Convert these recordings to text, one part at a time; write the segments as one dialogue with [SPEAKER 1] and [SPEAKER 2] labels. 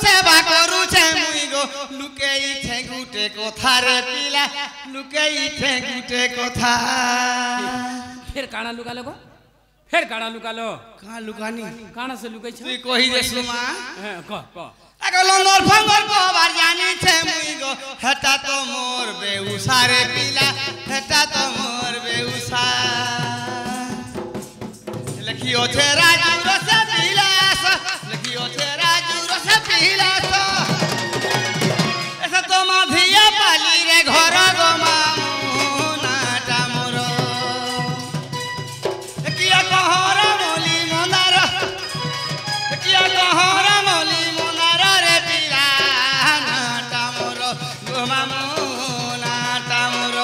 [SPEAKER 1] सेवा करूछे मुई गो लुकेई छे गुटे कथा रे पिला लुकेई छे गुटे कथा
[SPEAKER 2] फिर काना लुका लो फिर काना लुका लो
[SPEAKER 1] कहां लुकानी
[SPEAKER 2] काना से लुकाई छ
[SPEAKER 1] तू कहि दे सुमा
[SPEAKER 2] क
[SPEAKER 1] अगलो मोर फंगर को बार जानी छे मुई गो हटा तो मोर बेउसा रे पिला हटा तो मोर बेउसा लखियो छे राजू रस पिलास लखियो छे राजू रस पिलास ऐसा तो माधिया पाली रे घर गो मामू नाटा मोर किया कहरा मोली मोनार किया कहरा मोली मोनार रे पिला नाटा मोर गो मामू नाटा मोर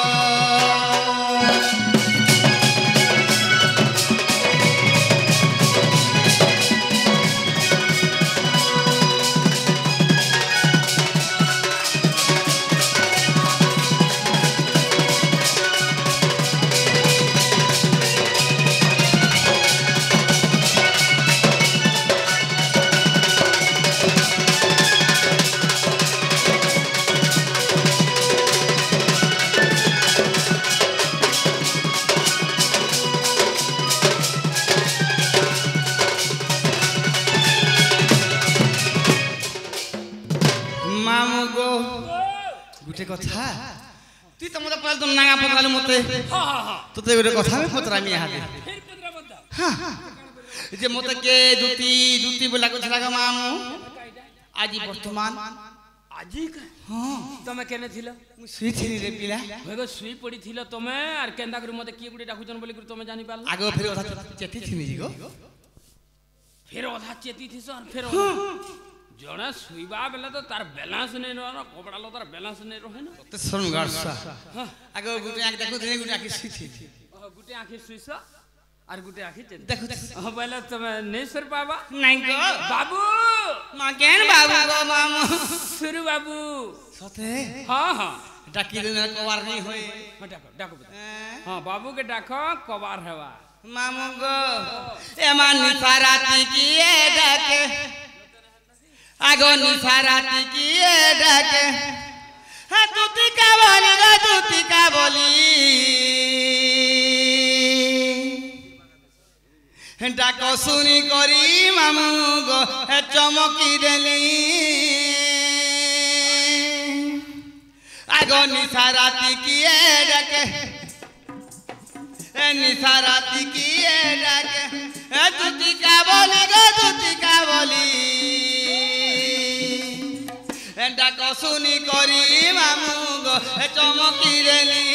[SPEAKER 1] गुटे कथा तू तो मते पहले तो नागा पतराले मते तो गुटे कथा में पतरामी हाते हां जे मते के दुती दुती बोला को छलागा मामू आजी वर्तमान
[SPEAKER 2] आजी का
[SPEAKER 1] हां
[SPEAKER 2] तमे केने थिलो
[SPEAKER 1] मु सुई थिली रे पिला
[SPEAKER 2] होगो सुई पड़ी थिलो तमे आर केंदा करी मते की गुटे डाकुजन बोली करी तमे जानि पाल
[SPEAKER 1] आगो फिर ओधा चेती थिनी गो
[SPEAKER 2] फिर ओधा चेती थिस और फिर जणे सुईबा बेले तो तार बैलेंस नहीं रहो कपड़ा लो तार बैलेंस नहीं रहे ना
[SPEAKER 1] तो शर्म गारसा आगो गुटे आंख देखो थिनी गुटे आंख सुई थी
[SPEAKER 2] गुटे आंख सुईसा और गुटे आंख चेती
[SPEAKER 1] देखो
[SPEAKER 2] पहले तमे नहीं सर पाबा
[SPEAKER 1] नहीं गो
[SPEAKER 2] बाबू
[SPEAKER 1] मां केन बाबू गो मामू
[SPEAKER 2] सुरु बाबू
[SPEAKER 1] सते
[SPEAKER 2] हां हां
[SPEAKER 1] डाकी देना कवार नहीं होए
[SPEAKER 2] डाको डाको हां बाबू के डाको कवार हेवा
[SPEAKER 1] मामू गो ए मानी साराती की ए डाके आगो निसाराती की ए डाके हां तुती का बोली रे तुती का बोली डाको सुनी करी मामू गो ए चमकी देली आगो निसाराती की ए डाके ए निसाराती की ए डाके ए तुती का बोली गो तुती का बोली डाको सुनी करी मामू गो चमकी देली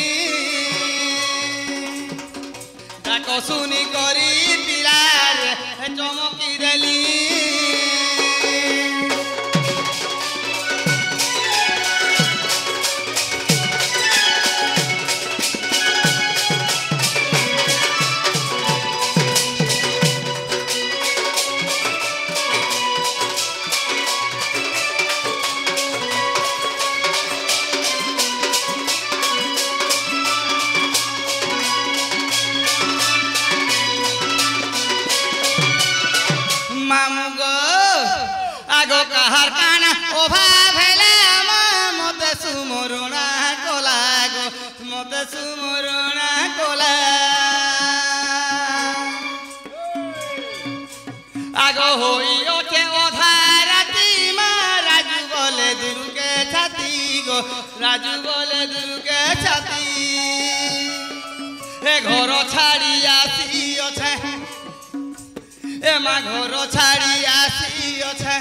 [SPEAKER 1] डाको सुनी करी पिलार चमकी देली कहर काना ओभा भेले मते सुमरुणा कोला गो मते सुमरुणा कोला आगो होई ओठे ओधा राती मा राजू बोले दुर्गे छाती गो राजू बोले दुर्गे छाती ए घर छाड़ी आसी ओछे ए मा घर छाड़ी आसी ओछे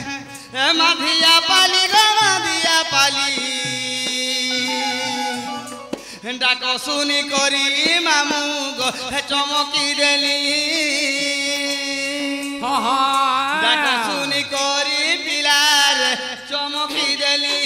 [SPEAKER 1] ए माधिया पाली गो माधिया पाली डाको सुनी करी मामू गो चमकी देली डाको सुनी करी पिलार चमकी देली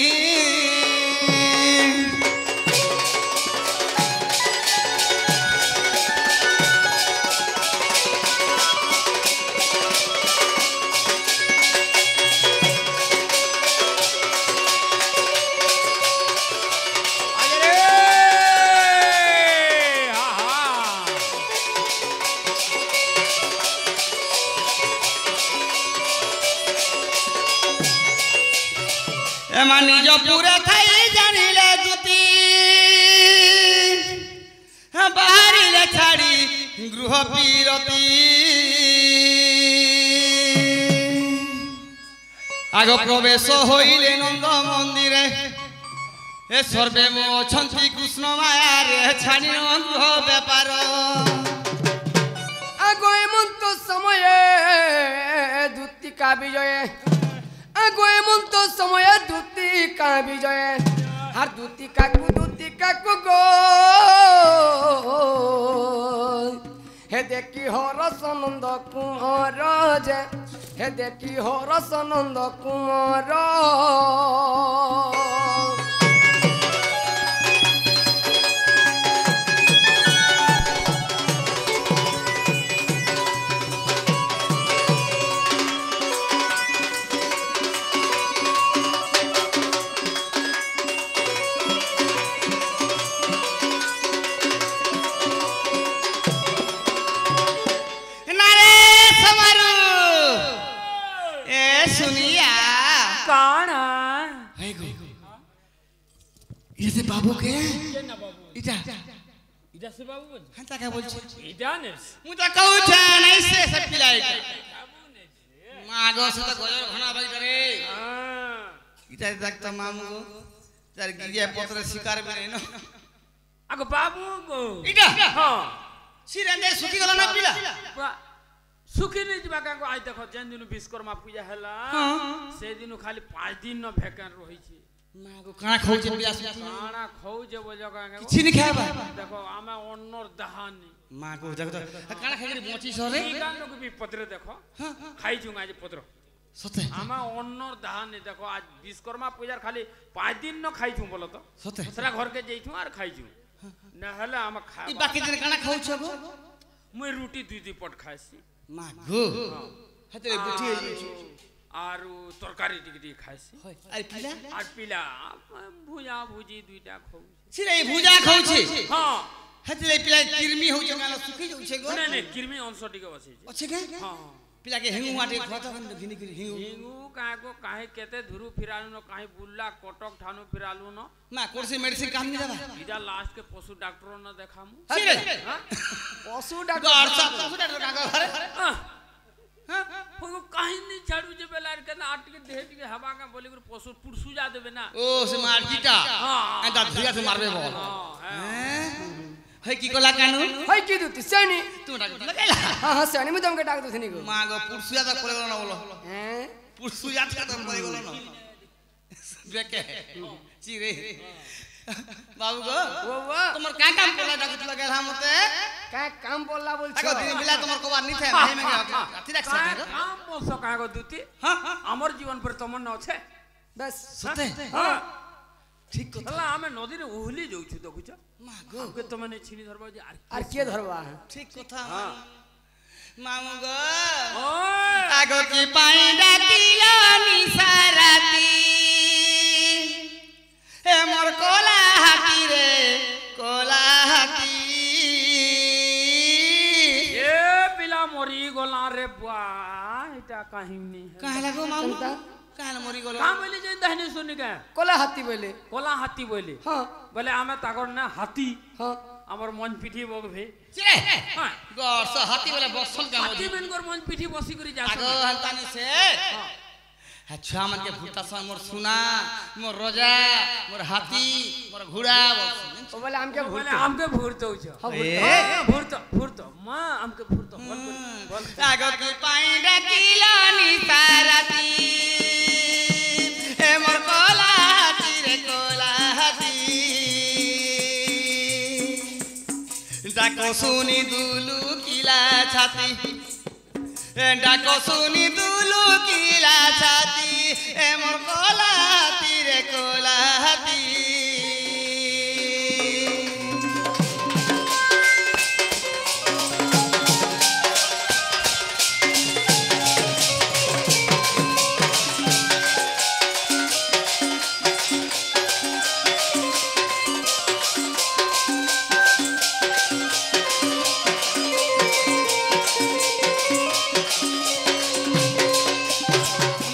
[SPEAKER 1] এমা নিজ পুরে থাই জানিলে দুতি বাহারিলে ছাড়ি গৃহ বিরতি আগ প্রবেশ হইলে নন্দ মন্দিরে এ সর্বে অছন্তি কৃষ্ণ মায়ারে ছাড়ি গৃহ ব্যাপার
[SPEAKER 3] আগো এমন্ত সময়ে দূতিকা বিজয়ে আগো এমন্ত সময়ে দূতিকা বিজয়ে আর দূতিকাকু গো হে দেখি হরস নন্দ কুমার যে হে দেখি হরস নন্দ কুমার
[SPEAKER 1] বাবু কে
[SPEAKER 2] না বাবু
[SPEAKER 1] ইটা
[SPEAKER 2] এটা সে বাবু বল
[SPEAKER 1] হ্যাঁ তাকে বলছি
[SPEAKER 2] এটা নেস
[SPEAKER 1] মুটা কউছা নাই সে সব পিলাই মা গো সে তো গজর ঘনা বাইটা রে ইটা দেখতা মামু গো তার গিরিয়া পত্রে শিকার বেরে ন
[SPEAKER 2] আগো বাবু গো
[SPEAKER 1] ইটা
[SPEAKER 2] হ্যাঁ
[SPEAKER 1] সিরেন্দে সুকি গলা না পিলা
[SPEAKER 2] সুখী নেই যা কাকো আই দেখো যেন দিন বিশ্বকর্মা পূজা হেলা সেই দিন খালি 5 দিন ন ভেকান রহিছে
[SPEAKER 1] মা গো কানা খাউছে পিলা
[SPEAKER 2] কানা খাউছে বজা কাকে
[SPEAKER 1] কিছু নি খাবা
[SPEAKER 2] দেখো আমা অন্নর দাহানি
[SPEAKER 1] মা গো দেখো তো কানা খাইরে বচি সরে
[SPEAKER 2] এই গানকে বি পত্রে দেখো খাইছু আজ পত্র
[SPEAKER 1] সতে
[SPEAKER 2] আমা অন্নর দাহানি দেখো আজ বিশ্বকর্মা পূজার খালি 5 দিন ন খাইছু বলো তো
[SPEAKER 1] সতে
[SPEAKER 2] সেটা ঘরকে যাইছু আর খাইছু না হলে আমা খা
[SPEAKER 1] ই বাকি দিন কানা খাউছ গো
[SPEAKER 2] মুই রুটি দুই পট খাইছি
[SPEAKER 1] মা গো হাতে বুটি
[SPEAKER 2] আর তরকারি টিকে খাইছি
[SPEAKER 1] আর পিলা
[SPEAKER 2] আর পিলা ভুজা ভুজি দুইটা খাউ
[SPEAKER 1] সিরে ভুজা খাউছে
[SPEAKER 2] হ্যাঁ
[SPEAKER 1] হাতে পিলা কিরমি হউছে কানা সুখি যাউছে গো
[SPEAKER 2] না না কিরমি অংশ টিকে বসেছে
[SPEAKER 1] আছে কে
[SPEAKER 2] হ্যাঁ
[SPEAKER 1] পিলা কে হিঙ্গু মাটি খত ঘিনি ঘিনি হিঙ্গু
[SPEAKER 2] হিঙ্গু কাহেको काहे केते धुरु फिरालु न काहे बुल्ला कटक ठानु फिरालु न
[SPEAKER 1] মা কোর্সি মেডিসিন কাম নি দেবা
[SPEAKER 2] इदा लास्ट के पशु डॉक्टर न देखामु
[SPEAKER 1] সিরে
[SPEAKER 2] हां
[SPEAKER 3] পশু
[SPEAKER 1] গর
[SPEAKER 3] ডাক্তার
[SPEAKER 1] সব পশু ডাক্তার কাকা ঘরে
[SPEAKER 2] हो काहे नि झाड़ू जे बेलार के ना आट के देह के हवा का बोली कर पशु पुरसु जा देबे ना
[SPEAKER 1] ও সে মারকিটা
[SPEAKER 2] हां
[SPEAKER 1] এটা ধুইয়া সে মারবে বল
[SPEAKER 2] हां
[SPEAKER 1] হই কি কলা কানু
[SPEAKER 3] হয় কি দুতি সেনি
[SPEAKER 1] তুমি ডাক লাগাইলা
[SPEAKER 3] হ্যাঁ হ্যাঁ সেনি মু তোমাকে ডাক দুথনি গো
[SPEAKER 1] মা গো পুরসুয়া তো করে গলো না বলো
[SPEAKER 3] হ্যাঁ
[SPEAKER 1] পুরসুয়া তো করে গলো না বেকে চিরে বাবু গো
[SPEAKER 3] ও ও
[SPEAKER 1] তোমার কা কাম কলা ডাক লাগাইলা মতে
[SPEAKER 3] কা কাম বললা বলছো
[SPEAKER 1] আগো দিন বেলা তোমার কবার নি থাকে ভাই মেগে রাতি রাখ
[SPEAKER 2] काहे
[SPEAKER 1] सकते
[SPEAKER 2] काम मोसो काहे दुती
[SPEAKER 1] हां
[SPEAKER 2] हमर जीवन पर तमन्ना আছে
[SPEAKER 3] बस
[SPEAKER 1] সতে
[SPEAKER 2] हां
[SPEAKER 1] ঠিক কথা
[SPEAKER 2] হলা আমি নদীর উহলি যাউছু দেখুছ
[SPEAKER 1] মা গো
[SPEAKER 2] আমকে তো মানে ছিনি ধরবা যে
[SPEAKER 3] আর কে ধরবা
[SPEAKER 1] ঠিক কথা মামু গো
[SPEAKER 2] ওই
[SPEAKER 1] আগো কি পাই ডাকিলা নিসারাতি হে মোর কোলা হাতি রে কোলা হাতি
[SPEAKER 2] এ পিলা মরি গলা রে বুয়া এটা কাহিনী
[SPEAKER 1] কাহে লাগো মামু
[SPEAKER 3] চিন্তা?
[SPEAKER 1] কাহে মরি গলো
[SPEAKER 2] কাম বলি যে দাহিনী শুনি কে
[SPEAKER 3] কোলা হাতি বলে
[SPEAKER 2] কলা হাতি বলি
[SPEAKER 3] হ্যাঁ
[SPEAKER 2] বলে আমি তাকর না হাতি
[SPEAKER 3] হ্যাঁ
[SPEAKER 2] আমার মন পিঠি বগবে
[SPEAKER 1] চিরে
[SPEAKER 2] হ্যাঁ
[SPEAKER 1] গস হাতি বলে বসল কাম
[SPEAKER 2] হাতি মেনকর মন পিঠি বসি করি যা
[SPEAKER 1] আগো হান্তানি সে হ্যাঁ ছুয়া मन के भूता सा मोर सुना मोर रोजा मोर हाथी मोर घोड़ा
[SPEAKER 3] ও বলে আমকে ভুল
[SPEAKER 2] বলে আমকে ভূত হউছ ভূত ভূত মা আমকে ভূত বল বল
[SPEAKER 1] আগো কি পাই ডাকিলা নি তারাতি হে মোর কোলা হাতি রে কোলা হাতি ডাকো শুনি দুলু কিলা ছাতি ডাকো শুনি দুলু কিলা ছাতি হে মোর কোলা হাতি রে কোলা হাতি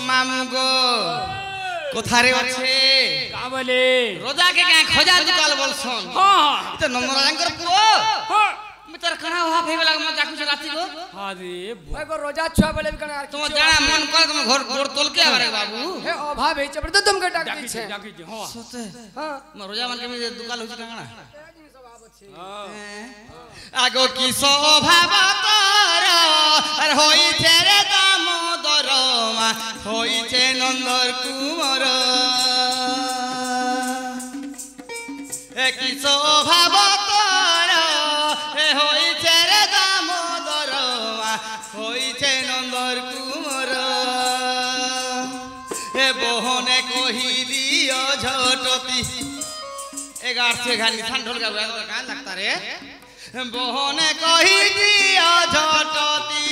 [SPEAKER 1] মামু গো কোথারে আছে
[SPEAKER 2] का बोले
[SPEAKER 1] রোজা কে কে খোঁজা দুকাল বলছন
[SPEAKER 2] हाँ
[SPEAKER 1] এটা নম্বর রাজাঙ্কর পুও
[SPEAKER 2] हाँ
[SPEAKER 1] আমি তোর কানা হওয়া ভাই লাগা মা যাকুছ রাতি গো
[SPEAKER 2] अरे
[SPEAKER 3] ওই গো রোজা ছুয়া বলে কেন আর
[SPEAKER 1] তোমার জানা মন করে তোমার ঘর ঘর তলকে আবার বাবু
[SPEAKER 3] হে অভাব হইছে বলে তো তোমাকে ডাক দিছে
[SPEAKER 2] जाकी हाँ
[SPEAKER 1] সতে
[SPEAKER 3] হ্যাঁ
[SPEAKER 1] মা রোজা মান কেমি দুকাল হইছে কানা আগো কি স্বভাব তোর আর হইছে রে দামোদর মা হইছে নন্দর কুমর এ কি স্বভাব তোর এ হইছে রে দামোদর মা হইছে নন্দর কুমর এ বহনে কহি দিও ঝটতি এগার সে ঘানি ঠান ঢোল গাবে গান লাগতা রে বহনে কহি দিও ঝটতি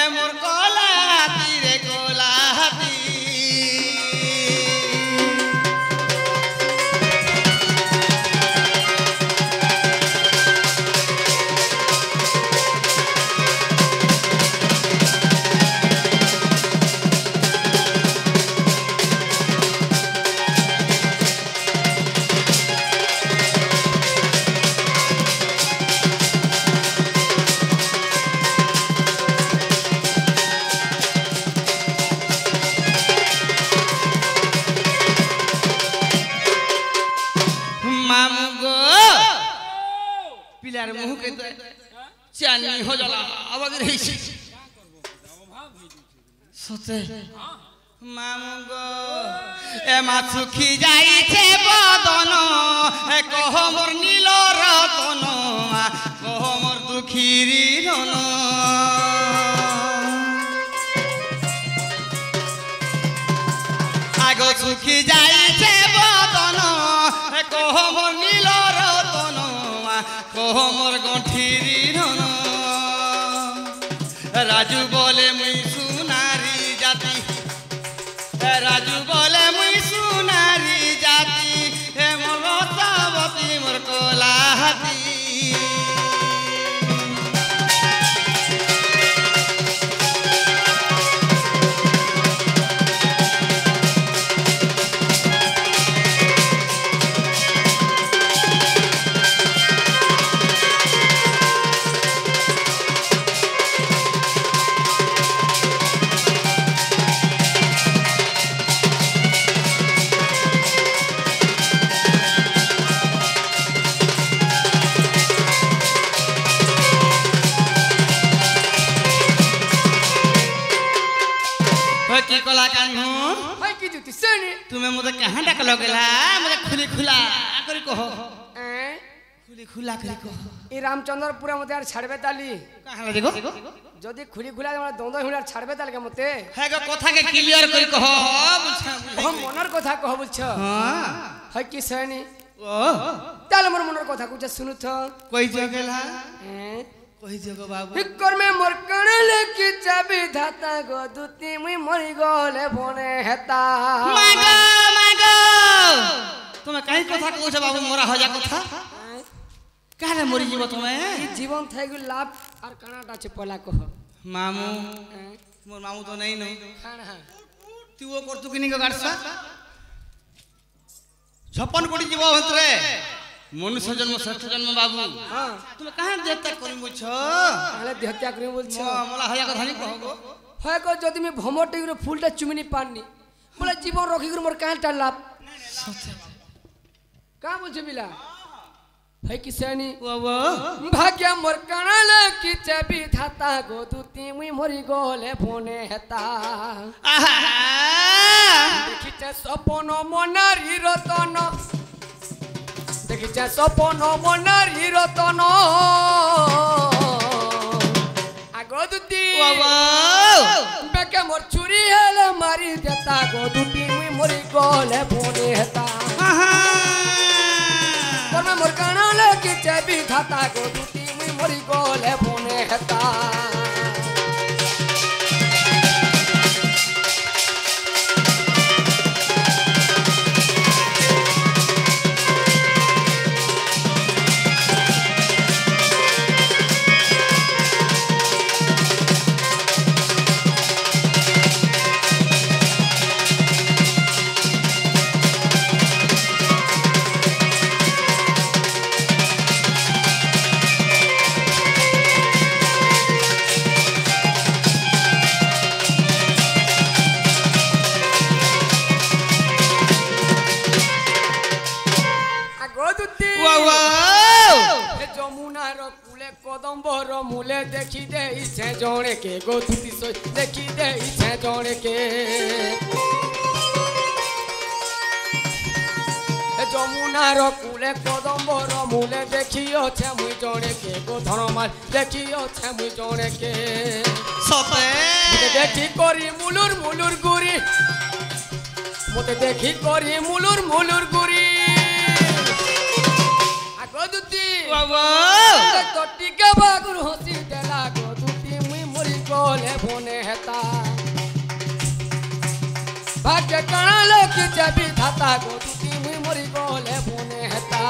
[SPEAKER 1] এ মোর কলাহাতি রে কলাহাতি मामू गो पिलार मुह के चानी हो जाला आवाज रही छी सते मामू गो ए माछुखी जाई छे बदन ए कह मोर नील रतन कह मोर दुखीरी धन आगो सुखी जाई छे बदन कह मोर नील रतन कह मोर गंठीरी धन राजू बोले मुई सुनारी जाति राजू बोले मुई सुनारी जाति हे मोर रतावती मोर कलाहाती की कला कान्हू
[SPEAKER 3] ভাই কি জুতি সেনি
[SPEAKER 1] तुम्हें मुझे कहाँ डाक लगेला मुझे खुली खुला करी कहो
[SPEAKER 3] এ
[SPEAKER 1] खुली खुला करी कहो
[SPEAKER 3] এই রামচন্দ্রপুরে মতে আর ছাড়বে তালি
[SPEAKER 1] कहाँ ला देखो
[SPEAKER 3] যদি খুলি খুলা আমরা দ্বন্দ্ব হইলে আর ছাড়বে তালি কে মতে
[SPEAKER 1] है गो कथा के क्लियर करी कहो बुझा
[SPEAKER 3] ও মনের কথা কহ বলছ
[SPEAKER 1] हां
[SPEAKER 3] হয় কি সেনি
[SPEAKER 1] ओ
[SPEAKER 3] তাহলে মোর মনের কথা কুছ শুনু তো
[SPEAKER 1] कोई जगेला
[SPEAKER 3] এ
[SPEAKER 1] कोई जगह बाबू
[SPEAKER 3] হিকর মে মোর কণলে কি চাবি ধাতা গো দুতি মুই মরি গলে বনে হেতা
[SPEAKER 1] मागो मागो तुम्हें कहीं कथा कहू बाबू मोरा हो जा कथा काहे मरी जीव तुम्हें
[SPEAKER 3] এই জীবন থাইগু লাভ আর কানাটা আছে পলা কহ
[SPEAKER 1] मामू
[SPEAKER 3] এ
[SPEAKER 1] मोर मामू तो नहीं नहीं
[SPEAKER 3] খানা
[SPEAKER 1] तू वो करतु कि नहीं गाड़सा 56 कोटी जीव हंतरे मनुष्य जन्म श्रेष्ठ जन्म बाबू
[SPEAKER 3] হ্যাঁ
[SPEAKER 1] तुम्हें कहाँ देता करी मुछ
[SPEAKER 3] তাহলে দেহত্যাগ করে বলছ
[SPEAKER 1] मोला हया कथा नहीं कहगो
[SPEAKER 3] হয় কো যদি আমি ভমরটা করে ফুলটা চুমিনি পাননি বলে জীবন রক্ষি করে মোর কালটা লাভ কা বলছ বিলা হয় কি সেনি
[SPEAKER 1] बाबू
[SPEAKER 3] ভাগ্য মোর কানালে কি চাবি ধাতা গো দুতি মুই মরি গলে বনে হেতা
[SPEAKER 1] आहा
[SPEAKER 3] দেখিছে সপন মনারি রতন দেখিছে সপন মনারি রতন আগো দুতি
[SPEAKER 1] बाबू
[SPEAKER 3] বেকে মোর চুরি হেলে মারি দেতা গো দুতি মুই মরি গলে বনে হেতা
[SPEAKER 1] आहा
[SPEAKER 3] তোমে মোর কানালে কি চাবি ধাতা গো দুতি মুই মরি গলে বনে হেতা কদম্বর মূলে দেখি দেইছে জনেকে গো দুটি সই দেখি দেইছে জনেকে যমুনার কূলে কদম্বর মূলে দেখিওছে মুই জনেকে গো ধনমাল দেখিওছে মুই জনেকে
[SPEAKER 1] সতে
[SPEAKER 3] দেখি করি মুলুর মুলুর গুরি মতে দেখি করি মুলুর মুলুর গুরি আগো দুটি
[SPEAKER 1] বাবা
[SPEAKER 3] তো টিকে বাগুর হসি দেলা গো দুটি মুই মরি গলে বনে হেতা ভাগ্য কানা লোকি যাবি ধাতা গো দুটি মুই মরি গলে বনে হেতা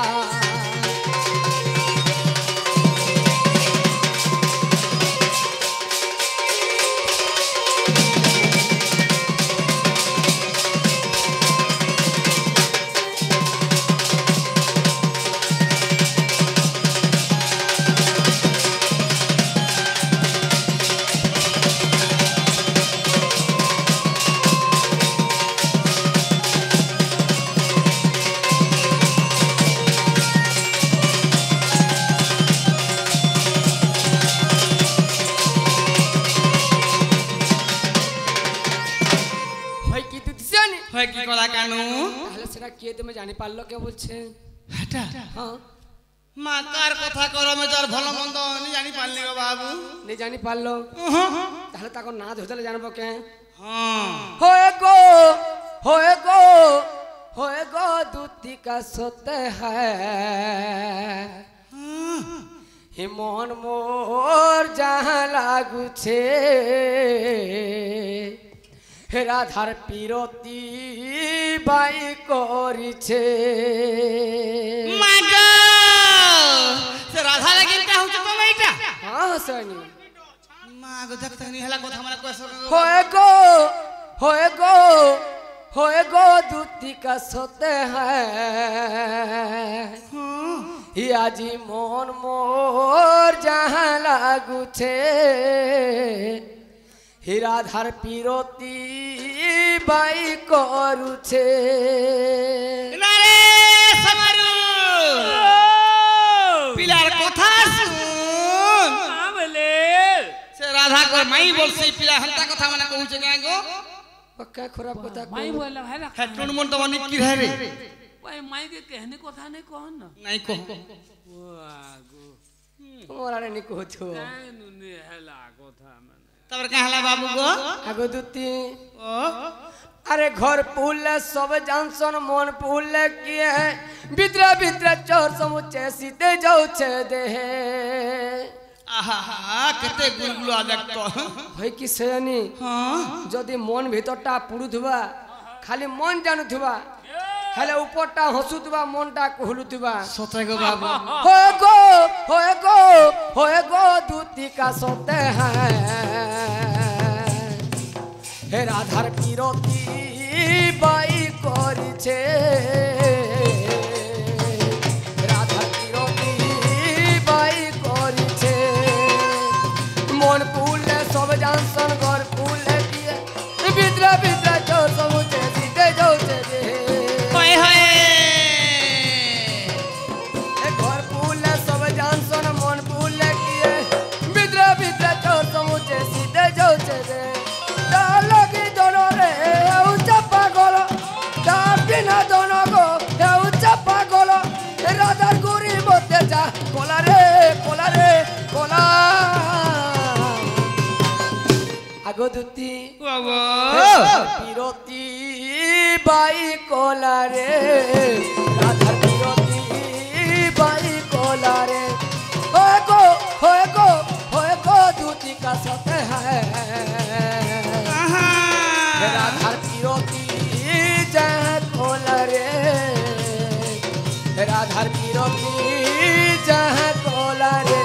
[SPEAKER 1] হয় কি কলা কানু
[SPEAKER 3] তাহলে সেটা কে তুমি জানি পারলো কে বলছে
[SPEAKER 1] হাটা
[SPEAKER 3] হ্যাঁ
[SPEAKER 1] মা কার কথা করমে তার ভালো মন্দ নি জানি পারলি গো বাবু
[SPEAKER 3] নে জানি পারলো তাহলে তাকে না ধরতে জানবো কে
[SPEAKER 1] হ্যাঁ
[SPEAKER 3] होए गो दूती का सोते है हि मोहन मोर जहाँ लागू छे हे राधार पीरती बाई करिछे
[SPEAKER 1] মাগো সে রাধা লাগি কা হচ্ছে তো এইটা
[SPEAKER 3] हाँ सनी
[SPEAKER 1] মাগো দেখতে নি হেলা কথা মানে কইছ
[SPEAKER 3] होए गो दूती का सोते हैं ही आजी मोन मोर जहाँ लागू छे ही राधार पीरती बाई करू छे
[SPEAKER 1] না রে সমারু পিলার কথা শুন
[SPEAKER 2] বলে
[SPEAKER 1] সে রাধা কর মাই বলছি পিলা হন্তা কথা মানে কইছে কে গো
[SPEAKER 3] पक्का खराब कथा
[SPEAKER 2] মাই বললাম হ্যাঁ
[SPEAKER 1] হ্যাঁ টুন মন তো অনেক কি রে
[SPEAKER 2] ভাই মাইকে कहने কথা নেই কহ না
[SPEAKER 1] নাই কো
[SPEAKER 2] ওয়াগো
[SPEAKER 3] तुम्हारा नहीं को छो
[SPEAKER 2] কেন নে হেলা কথা মানে
[SPEAKER 1] তারপর কাহলা বাবু গো
[SPEAKER 3] आगो दूती
[SPEAKER 1] ও
[SPEAKER 3] अरे घर पुले सब जानसन मन पुले किए बित्रा बित्रा चोर समुचे सीते जाऊ छे देहे
[SPEAKER 1] আহা কেতে গুলগুলো আদেক তো
[SPEAKER 3] হয় কি সেনি
[SPEAKER 1] হ্যাঁ
[SPEAKER 3] যদি মন ভিতরটা পুড়ুথবা খালি মন জানুথবা হেলে উপরটা হসুথবা মনটা কুহুলুথবা
[SPEAKER 1] সতে গো বাবু
[SPEAKER 3] होए गो दूती का सोते हैं हे राधार पीरती बाई करिछे राधार पीरती बाई करिछे मन पुले सब जानसन घर पुले दिए बिद्रा बिद्रा चोर समुचे सीते जाऊचे रे
[SPEAKER 1] होय होय
[SPEAKER 3] घर पुले सब जानसन मन पुले किए बिद्रा बिद्रा चोर समुचे सीते जाऊचे रे लगी दोनों रे ऊंचा पागल बिना दोनों को ऊंचा पागल राधार गुरी बोते जा कोला रे कोला आगो दूती
[SPEAKER 1] বাবু
[SPEAKER 3] पीरती बाई कोला रे राधार पीरती बाई कोला रे होए गो दूती का सोते हैं राधार पीरती जय कोला रे राधार पीरती जय कोला रे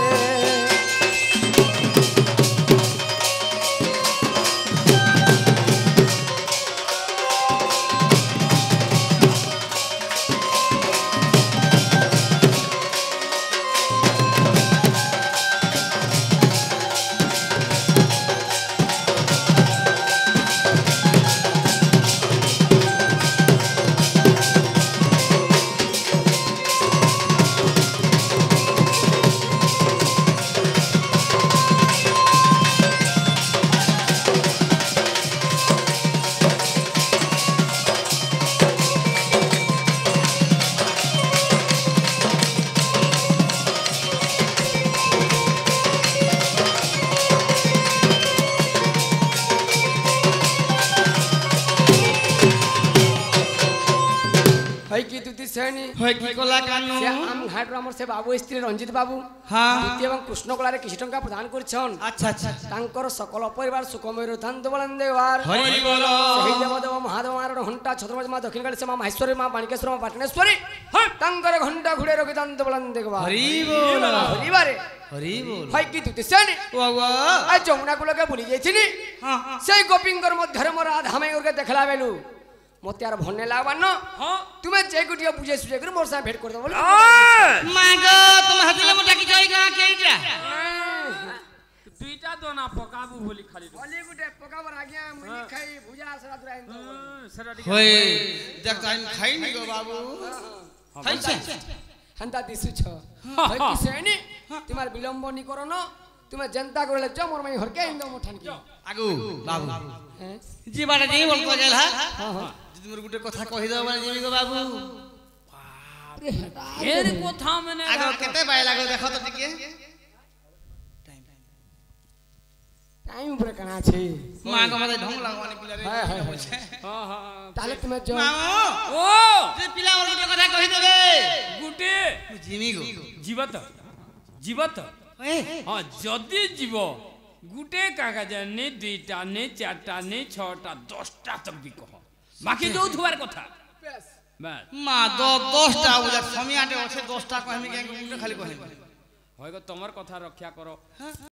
[SPEAKER 3] হই কি তুতি সেনি
[SPEAKER 1] হয় কি কলা কানু
[SPEAKER 3] সে আম ঘাটর আমার সে বাবু স্ত্রী রঞ্জিত বাবু
[SPEAKER 1] হ্যাঁ
[SPEAKER 3] দুতি এবং কৃষ্ণ কলারে কিছু টঙ্কা প্রদান করছন
[SPEAKER 1] আচ্ছা আচ্ছা
[SPEAKER 3] তাঙ্কর সকল পরিবার সুখময় রথান্ত বলেন দেওয়ার
[SPEAKER 1] হরি বল
[SPEAKER 3] সেই দেবদেব মহাদেব মারণ ঘণ্টা ছত্রপতি মা দক্ষিণ কালী মা মাহেশ্বরী মা মানিকেশ্বর মা পাটনেশ্বরী তাঙ্কর ঘণ্টা ঘুরে রখিতান্ত বলেন দেখবা
[SPEAKER 1] হরি বল
[SPEAKER 3] হরিবারে
[SPEAKER 1] হরি বল
[SPEAKER 3] হয় কি তুতি সেনি
[SPEAKER 1] ওয়া
[SPEAKER 3] আজ যমুনা কুলকে ভুলি যাইছিনি
[SPEAKER 1] হ্যাঁ
[SPEAKER 3] সেই গোপিঙ্কর মধ্যে মোর রাধামাইকে দেখলা বেলু মতে আর ভনে লাগবার ন তুমি যে গুটিয়া বুঝে সুঝে করে মোর সাথে ভেট করতে বলি
[SPEAKER 1] মা গো তুমি হাতিলে মোটা কি যাই গা কেইটা
[SPEAKER 2] দুইটা দোনা পকাবু বলি খালি
[SPEAKER 3] বলি গুটে পকাবার আগে মুনি খাই ভুজা সরা দুরাই
[SPEAKER 2] সেটা ঠিক
[SPEAKER 1] হই দেখ টাইম খাইনি গো বাবু খাইছে
[SPEAKER 3] হান্তা দিছুছ হয় কি সেনি তোমার বিলম্ব নি করো ন তুমি জনতা করলে জ মোর মাই হরকে ইন্দো মোঠান কি
[SPEAKER 1] আগু বাবু
[SPEAKER 3] হ্যাঁ
[SPEAKER 1] জি বাটা জি বলতো গেল হ্যাঁ
[SPEAKER 3] হ্যাঁ
[SPEAKER 1] যদি মোর গুটে কথা কই দাও মানে জিমি গো বাবু
[SPEAKER 2] এর কথা মানে
[SPEAKER 1] আগো কেতে পাই লাগো দেখো তো টিকে
[SPEAKER 3] টাইম উপরে কানা আছে
[SPEAKER 1] মা গো মতে ঢং লাগবানি পিলা রে
[SPEAKER 3] হ্যাঁ হ্যাঁ
[SPEAKER 2] হ্যাঁ হ্যাঁ
[SPEAKER 3] তাহলে তুমি জ
[SPEAKER 1] মামু
[SPEAKER 2] ও
[SPEAKER 1] যে পিলা মোর গুটে কথা কই দেবে
[SPEAKER 2] গুটে
[SPEAKER 1] জিমি গো
[SPEAKER 2] জীবত জীবত
[SPEAKER 1] এ
[SPEAKER 2] হ্যাঁ যদি জীব গুটে কাকা জানি দুইটা নে চারটা নে ছটা 10টা তক বি কহ বাকি যৌ থুয়ার কথা
[SPEAKER 3] বেশ
[SPEAKER 2] বাস
[SPEAKER 1] মা 10টা বুঝা সমিয়াটে আছে 10টা কই আমি কেন গুটে খালি কই
[SPEAKER 2] হয় গো তোমার কথা রক্ষা করো